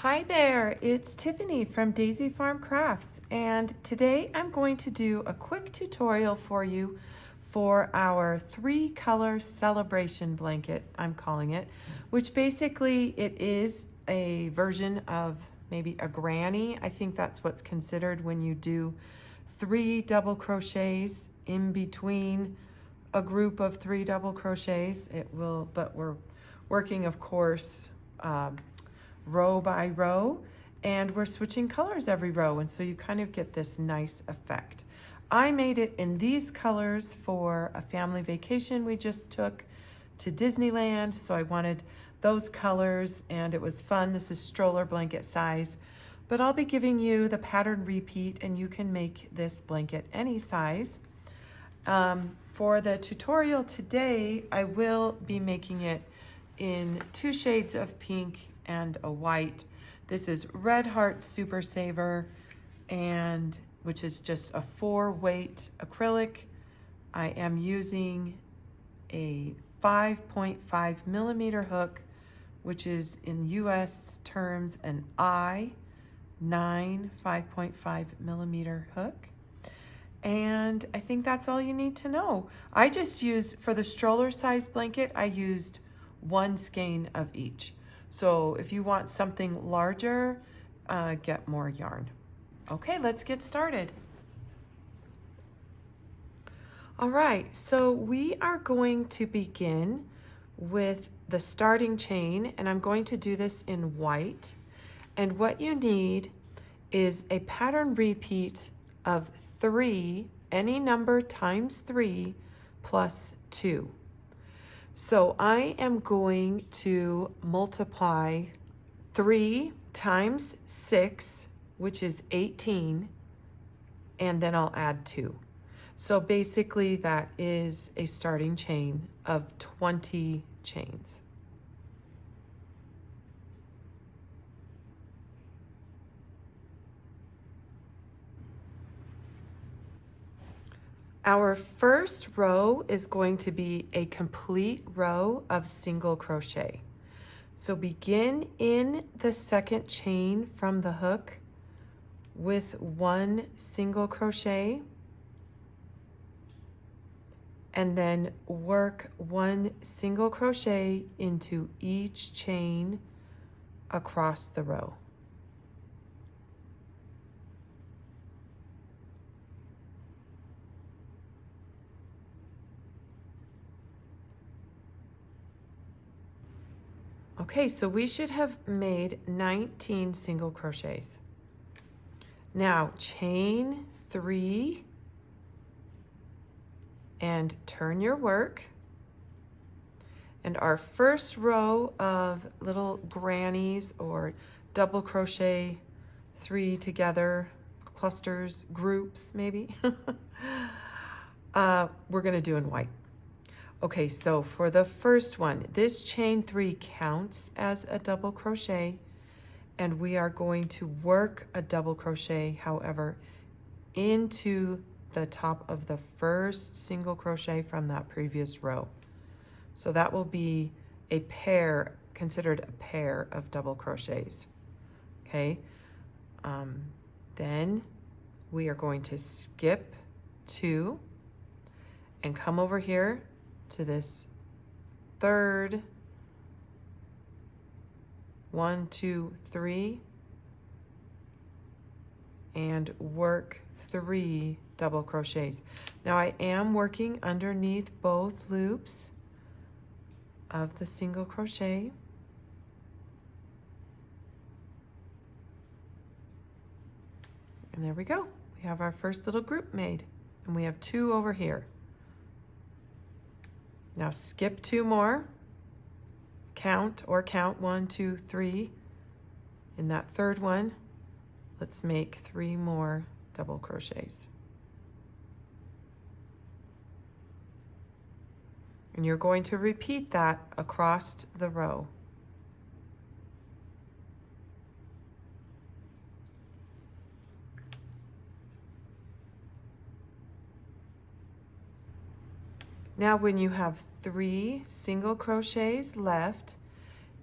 Hi there, it's Tiffany from Daisy Farm Crafts, and today I'm going to do a quick tutorial for you for our 3-color celebration blanket, I'm calling it, which basically it is a version of maybe a granny. I think that's what's considered when you do 3 double crochets in between a group of 3 double crochets. But we're working, of course, row by row, and we're switching colors every row, and so you kind of get this nice effect. I made it in these colors for a family vacation we just took to Disneyland, so I wanted those colors and it was fun. This is stroller blanket size, but I'll be giving you the pattern repeat and you can make this blanket any size. For the tutorial today, I will be making it in 2 shades of pink and a white. This is Red Heart Super Saver, and which is just a 4-weight acrylic. I am using a 5.5 millimeter hook, which is in US terms an I9 5.5 millimeter hook. And I think that's all you need to know. I just used, for the stroller size blanket, I used 1 skein of each. So if you want something larger, get more yarn. Okay, let's get started. All right, so we are going to begin with the starting chain, and I'm going to do this in white. And what you need is a pattern repeat of 3, any number times 3 plus 2. So I am going to multiply 3 times 6, which is 18, and then I'll add 2. So basically that is a starting chain of 20 chains. Our first row is going to be a complete row of single crochet. So begin in the second chain from the hook with 1 single crochet, and then work 1 single crochet into each chain across the row. Okay, so we should have made 19 single crochets. Now chain 3 and turn your work. And our first row of little grannies or double crochet 3 together, clusters, groups maybe, we're gonna do in white. Okay, so for the first one, this chain 3 counts as a double crochet, and we are going to work a double crochet, however, into the top of the first single crochet from that previous row. So that will be a pair, considered a pair of double crochets, okay? Then we are going to skip 2 and come over here to this third 1, 2, 3, and work 3 double crochets. Now I am working underneath both loops of the single crochet. And there we go. We have our first little group made, and we have 2 over here. Now skip 2 more, count 1, 2, 3. In that third one, let's make 3 more double crochets. And you're going to repeat that across the row. Now when you have 3 single crochets left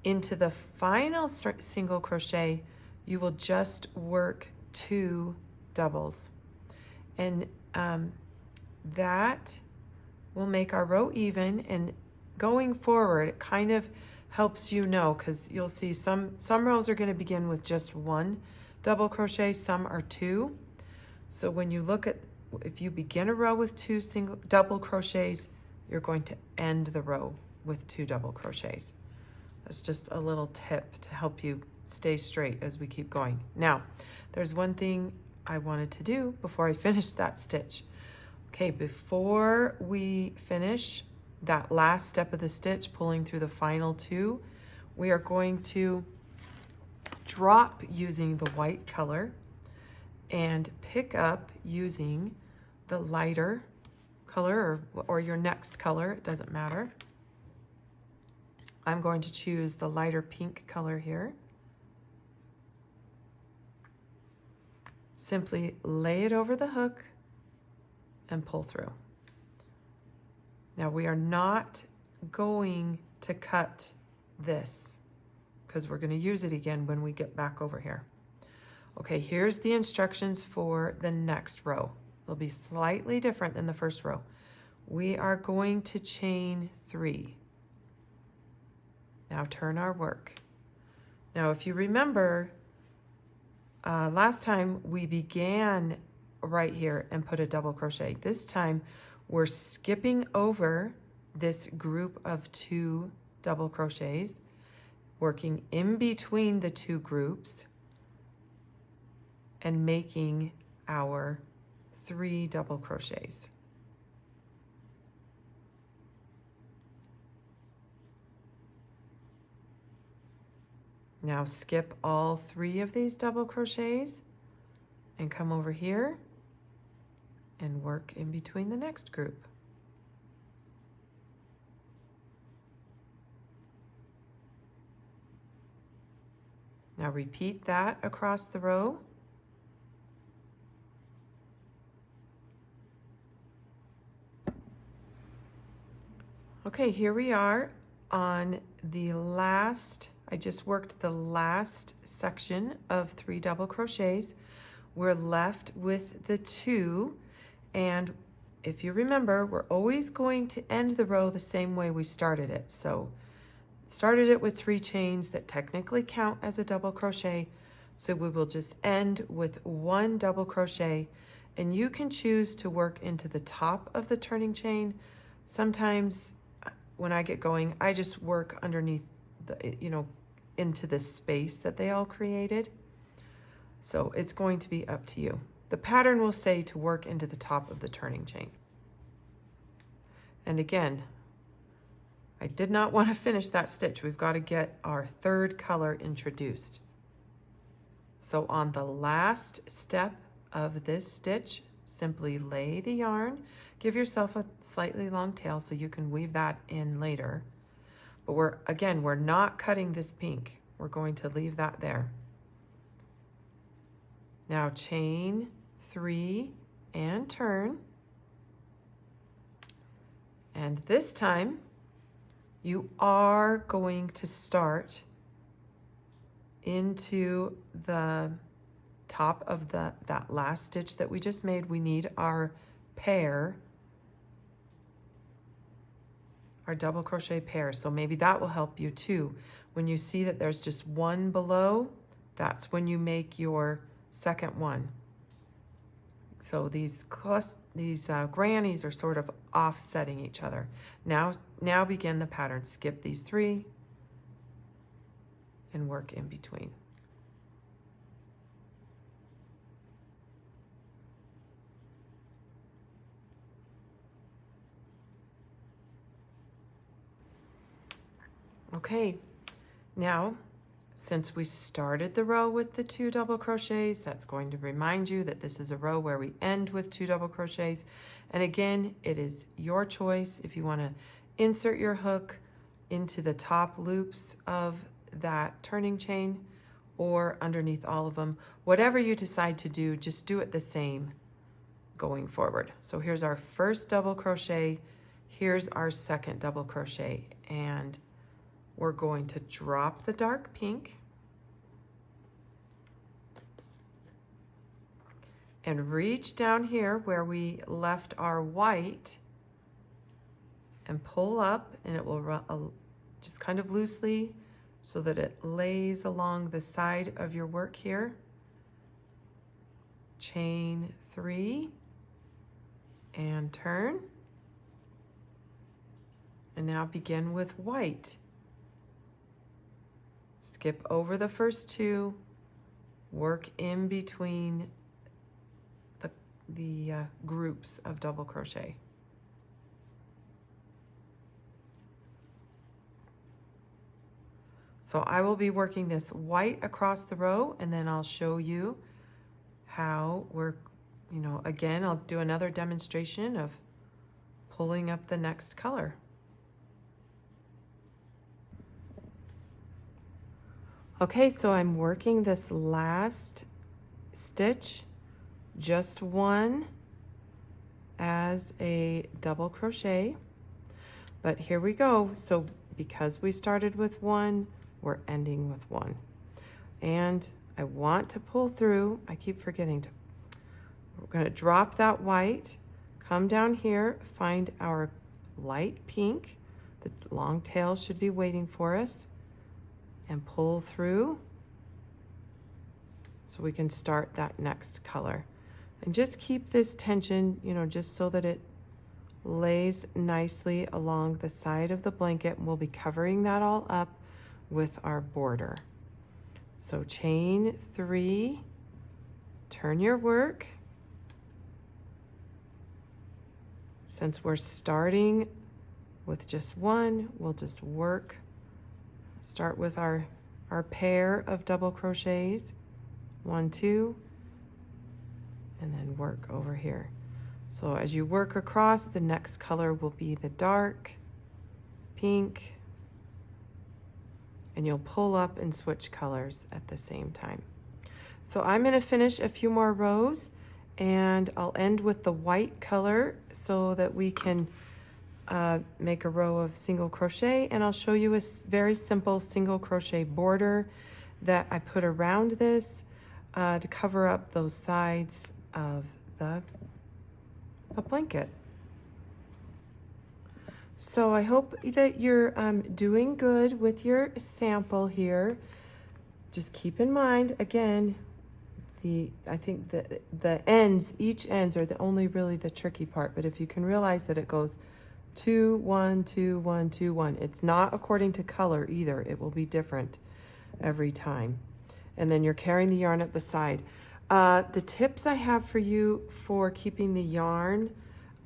Into the final single crochet, you will just work 2 doubles. And that will make our row even, and going forward, it kind of helps you know, because you'll see some rows are going to begin with just 1 double crochet, some are 2. So when you look at, if you begin a row with 2 double crochets, you're going to end the row with 2 double crochets. That's just a little tip to help you stay straight as we keep going. Now, there's one thing I wanted to do before I finish that stitch. Okay, before we finish that last step of the stitch, pulling through the final 2, we are going to drop using the white color and pick up using the lighter color, or your next color, it doesn't matter. I'm going to choose the lighter pink color here. Simply lay it over the hook and pull through. Now we are not going to cut this because we're going to use it again when we get back over here. Okay, here's the instructions for the next row. They'll be slightly different than the first row. We are going to chain 3. Now turn our work. Now if you remember, last time we began right here and put a double crochet. This time we're skipping over this group of 2 double crochets, working in between the 2 groups and making our 3 double crochets. Now skip all 3 of these double crochets and come over here and work in between the next group. Now repeat that across the row. Okay, here we are on the last, I just worked the last section of 3 double crochets. We're left with the 2, and if you remember, we're always going to end the row the same way we started it. So started it with 3 chains that technically count as a double crochet, so we will just end with 1 double crochet, and you can choose to work into the top of the turning chain. Sometimes when I get going, I just work underneath the, into this space that they all created. So it's going to be up to you. The pattern will say to work into the top of the turning chain. And again, I did not want to finish that stitch. We've got to get our 3rd color introduced. So on the last step of this stitch, simply lay the yarn. Give yourself a slightly long tail so you can weave that in later. But we're not cutting this pink. We're going to leave that there. Now chain 3 and turn. And this time you are going to start into the top of that last stitch that we just made. We need our pair, our double crochet pair. So maybe that will help you too. When you see that there's just 1 below, that's when you make your second one. So these grannies are sort of offsetting each other. Now begin the pattern. Skip these 3 and work in between. Okay, now since we started the row with the 2 double crochets, that's going to remind you that this is a row where we end with 2 double crochets. And again, it is your choice if you want to insert your hook into the top loops of that turning chain or underneath all of them. Whatever you decide to do, just do it the same going forward. So here's our first double crochet, here's our second double crochet, and we're going to drop the dark pink and reach down here where we left our white and pull up, and it will just kind of loosely so that it lays along the side of your work here. Chain 3 and turn. And now begin with white. Skip over the first 2, work in between the groups of double crochet. So I will be working this white across the row, and then I'll show you how we're, again, I'll do another demonstration of pulling up the next color. Okay, so I'm working this last stitch, just one, as a double crochet, but here we go. So because we started with 1, we're ending with 1. And I want to pull through, I keep forgetting to, we're gonna drop that white, come down here, find our light pink, the long tail should be waiting for us, and pull through so we can start that next color. And just keep this tension, just so that it lays nicely along the side of the blanket. And we'll be covering that all up with our border. So chain 3, turn your work. Since we're starting with just 1, we'll just start with our pair of double crochets, 1, 2, and then work over here. So as you work across, the next color will be the dark pink, and you'll pull up and switch colors at the same time. So I'm going to finish a few more rows, and I'll end with the white color so that we can make a row of single crochet, and I'll show you a very simple single crochet border that I put around this to cover up those sides of the blanket. So I hope that you're doing good with your sample here. Just keep in mind, again, I think the ends, each ends are only really the tricky part, but if you can realize that it goes 2, 1, 2, 1, 2, 1. It's not according to color either. It will be different every time. And then you're carrying the yarn up the side. The tips I have for you for keeping the yarn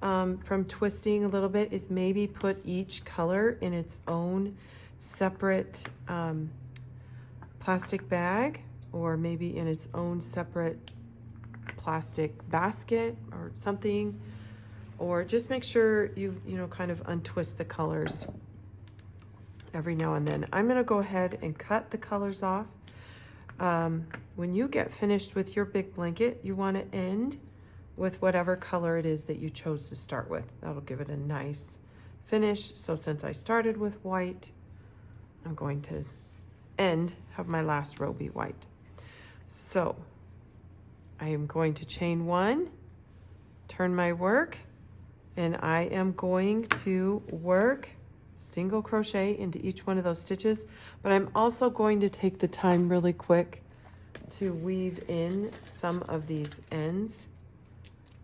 from twisting a little bit is maybe put each color in its own separate plastic bag, or maybe in its own separate plastic basket or something. Or just make sure you kind of untwist the colors every now and then. I'm gonna go ahead and cut the colors off. When you get finished with your big blanket, you wanna end with whatever color it is that you chose to start with. That'll give it a nice finish. So since I started with white, I'm going to have my last row be white. So I am going to chain 1, turn my work, and I am going to work single crochet into each one of those stitches, but I'm also going to take the time really quick to weave in some of these ends.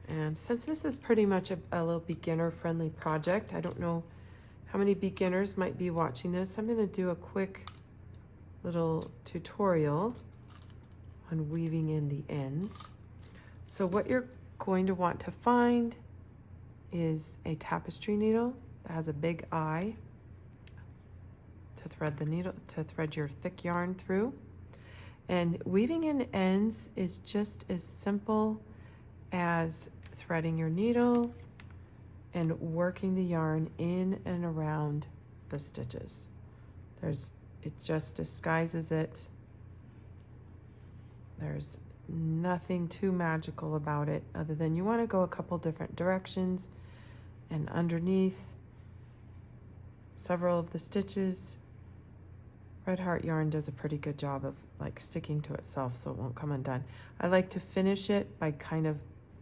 And since this is pretty much a little beginner friendly project, I don't know how many beginners might be watching this. I'm going to do a quick little tutorial on weaving in the ends. So what you're going to want to find is a tapestry needle that has a big eye to thread the needle, to thread your thick yarn through. And weaving in ends is just as simple as threading your needle and working the yarn in and around the stitches. It just disguises it. There's nothing too magical about it other than you want to go a couple different directions, and underneath several of the stitches Red Heart yarn does a pretty good job of like sticking to itself so it won't come undone. I like to finish it by kind of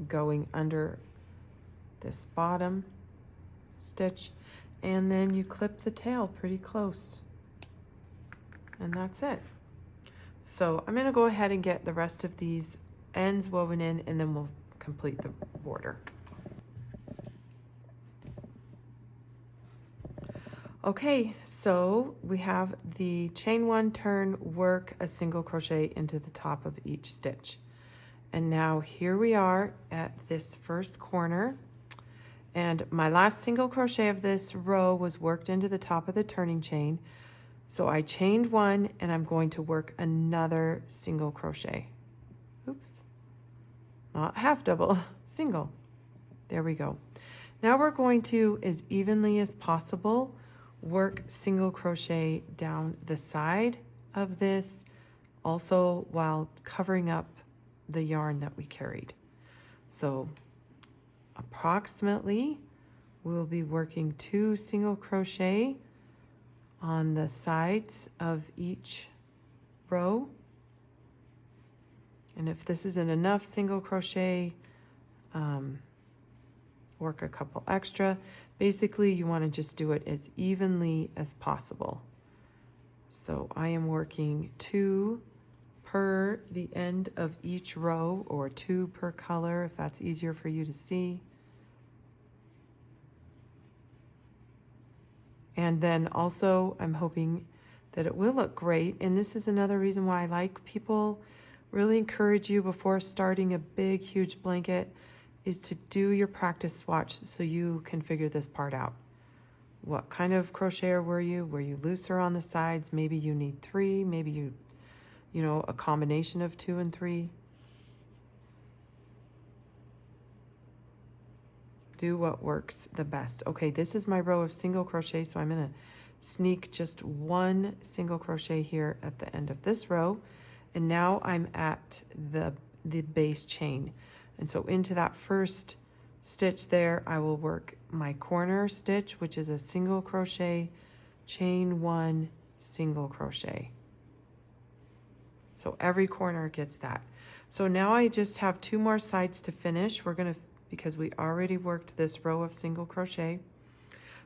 going under this bottom stitch, and then you clip the tail pretty close, and that's it. So I'm going to go ahead and get the rest of these ends woven in, and then we'll complete the border. Okay, so we have the chain one, turn, work a single crochet into the top of each stitch. And now here we are at this first corner, and my last single crochet of this row was worked into the top of the turning chain. So I chained one, and I'm going to work another single crochet. Oops, not half double, single. There we go. Now we're going to, as evenly as possible, work single crochet down the side of this, also while covering up the yarn that we carried. So approximately we'll be working 2 single crochet on the sides of each row. And if this isn't enough single crochet, work a couple extra. Basically, you want to just do it as evenly as possible. So I am working 2 per the end of each row, or 2 per color if that's easier for you to see. And then also I'm hoping that it will look great. And this is another reason why I like people really encourage you before starting a big, huge blanket is to do your practice swatch so you can figure this part out. What kind of crocheter were you? Were you looser on the sides? Maybe you need 3, maybe you know, a combination of 2 and 3. Do what works the best. Okay, this is my row of single crochet, so I'm gonna sneak just 1 single crochet here at the end of this row, and now I'm at the base chain. And so into that first stitch there, I will work my corner stitch, which is a single crochet, chain 1, single crochet. So every corner gets that. So now I just have 2 more sides to finish. We're gonna, because we already worked this row of single crochet.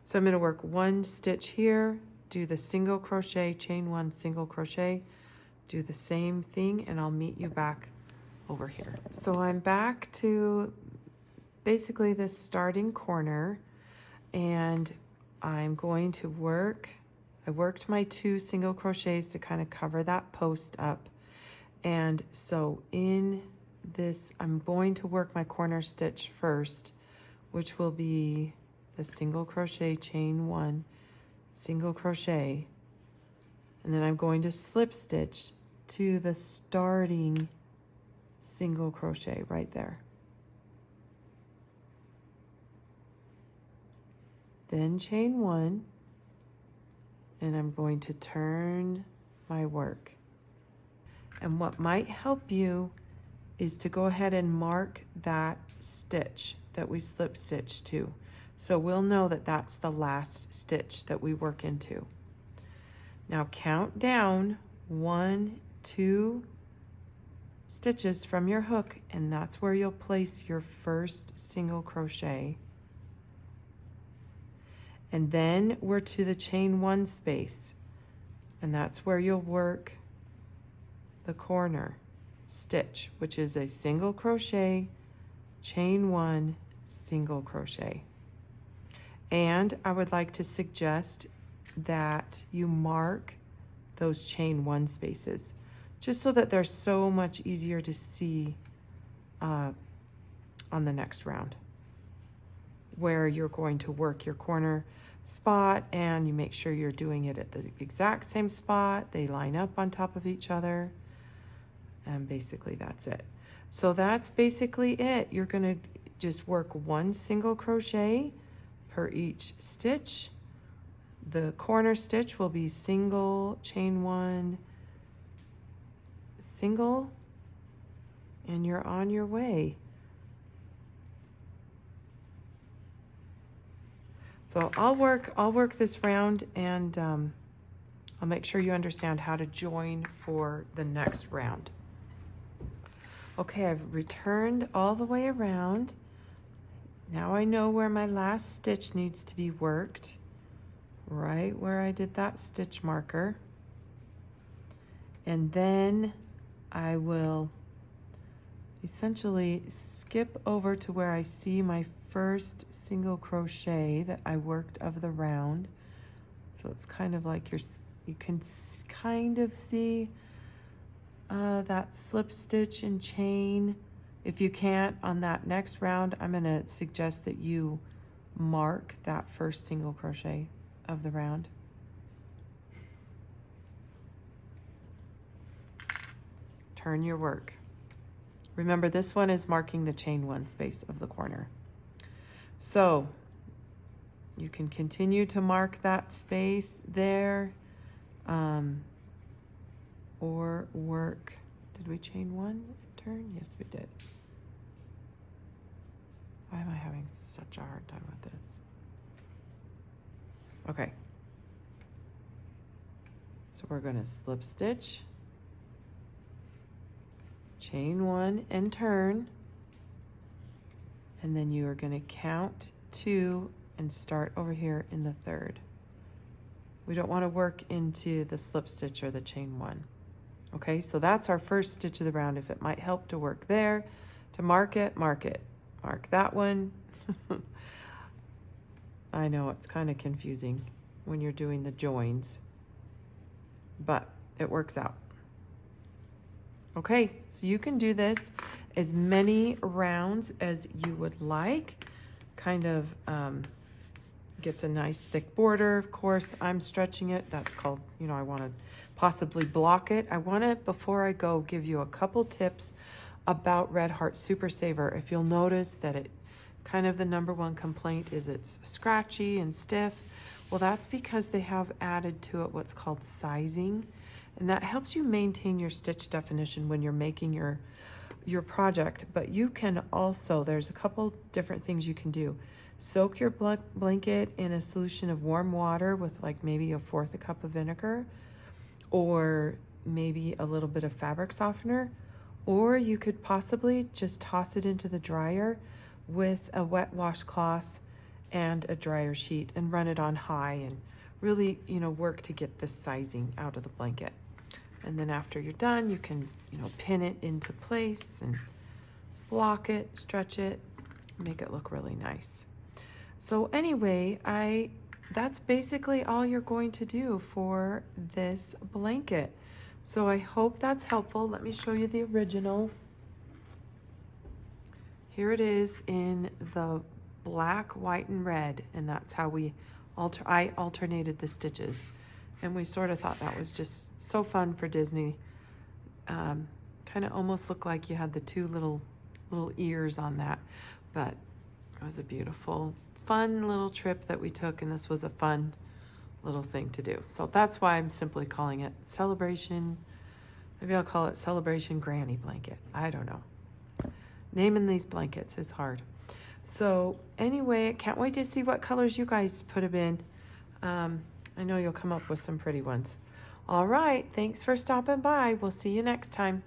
So I'm gonna work 1 stitch here, do the single crochet, chain 1, single crochet, do the same thing, and I'll meet you back over here. So I'm back to basically this starting corner, and I'm going to work, I worked my 2 single crochets to kind of cover that post up. And so in this, I'm going to work my corner stitch first, which will be the single crochet, chain 1, single crochet, and then I'm going to slip stitch to the starting single crochet right there. Then chain 1, and I'm going to turn my work. And what might help you is to go ahead and mark that stitch that we slip stitch to. So we'll know that that's the last stitch that we work into. Now count down 1, 2 stitches from your hook, and that's where you'll place your first single crochet. And then we're to the chain 1 space, and that's where you'll work the corner stitch, which is a single crochet, chain 1, single crochet. And I would like to suggest that you mark those chain 1 spaces, just so that they're so much easier to see on the next round, where you're going to work your corner spot, and you make sure you're doing it at the exact same spot. They line up on top of each other, and basically that's it. So that's basically it. You're gonna just work 1 single crochet per each stitch. The corner stitch will be single, chain 1, single, and you're on your way. So I'll work this round, and I'll make sure you understand how to join for the next round. Okay, I've returned all the way around. Now I know where my last stitch needs to be worked, right where I did that stitch marker. And then I will essentially skip over to where I see my first single crochet that I worked of the round. So it's kind of like you can kind of see that slip stitch and chain. If you can't, on that next round, I'm going to suggest that you mark that first single crochet of the round. Turn your work. Remember, this one is marking the chain one space of the corner. So you can continue to mark that space there, or work. Did we chain one and turn? Yes, we did. Why am I having such a hard time with this? Okay. So we're going to slip stitch, chain one and turn, and then you are going to count 2 and start over here in the third. We don't want to work into the slip stitch or the chain one. Okay, so that's our first stitch of the round. If it might help to work there, to mark it, mark it. Mark that one. I know it's kind of confusing when you're doing the joins, but it works out. Okay, so you can do this as many rounds as you would like. Kind of gets a nice thick border. Of course, I'm stretching it. That's called, I want to possibly block it. I want to, before I go, give you a couple tips about Red Heart Super Saver. If you'll notice that it kind of the #1 complaint is it's scratchy and stiff. Well, that's because they have added to it what's called sizing, and that helps you maintain your stitch definition when you're making your project. But you can also, there's a couple different things you can do. Soak your blanket in a solution of warm water with like maybe 1/4 cup of vinegar, or maybe a little bit of fabric softener, or you could possibly just toss it into the dryer with a wet washcloth and a dryer sheet and run it on high and really, work to get this sizing out of the blanket. And then after you're done, you can, pin it into place and block it, stretch it, make it look really nice. So anyway, that's basically all you're going to do for this blanket. So I hope that's helpful. Let me show you the original. Here it is in the black, white, and red, and that's how I alternated the stitches. And we sort of thought that was just so fun for Disney. Kind of almost looked like you had the 2 little ears on that, but it was a beautiful, fun little trip that we took, and this was a fun little thing to do. So that's why I'm simply calling it Celebration. Maybe I'll call it Celebration Granny Blanket. I don't know. Naming these blankets is hard. So anyway, I can't wait to see what colors you guys put them in. I know you'll come up with some pretty ones. All right, thanks for stopping by. We'll see you next time.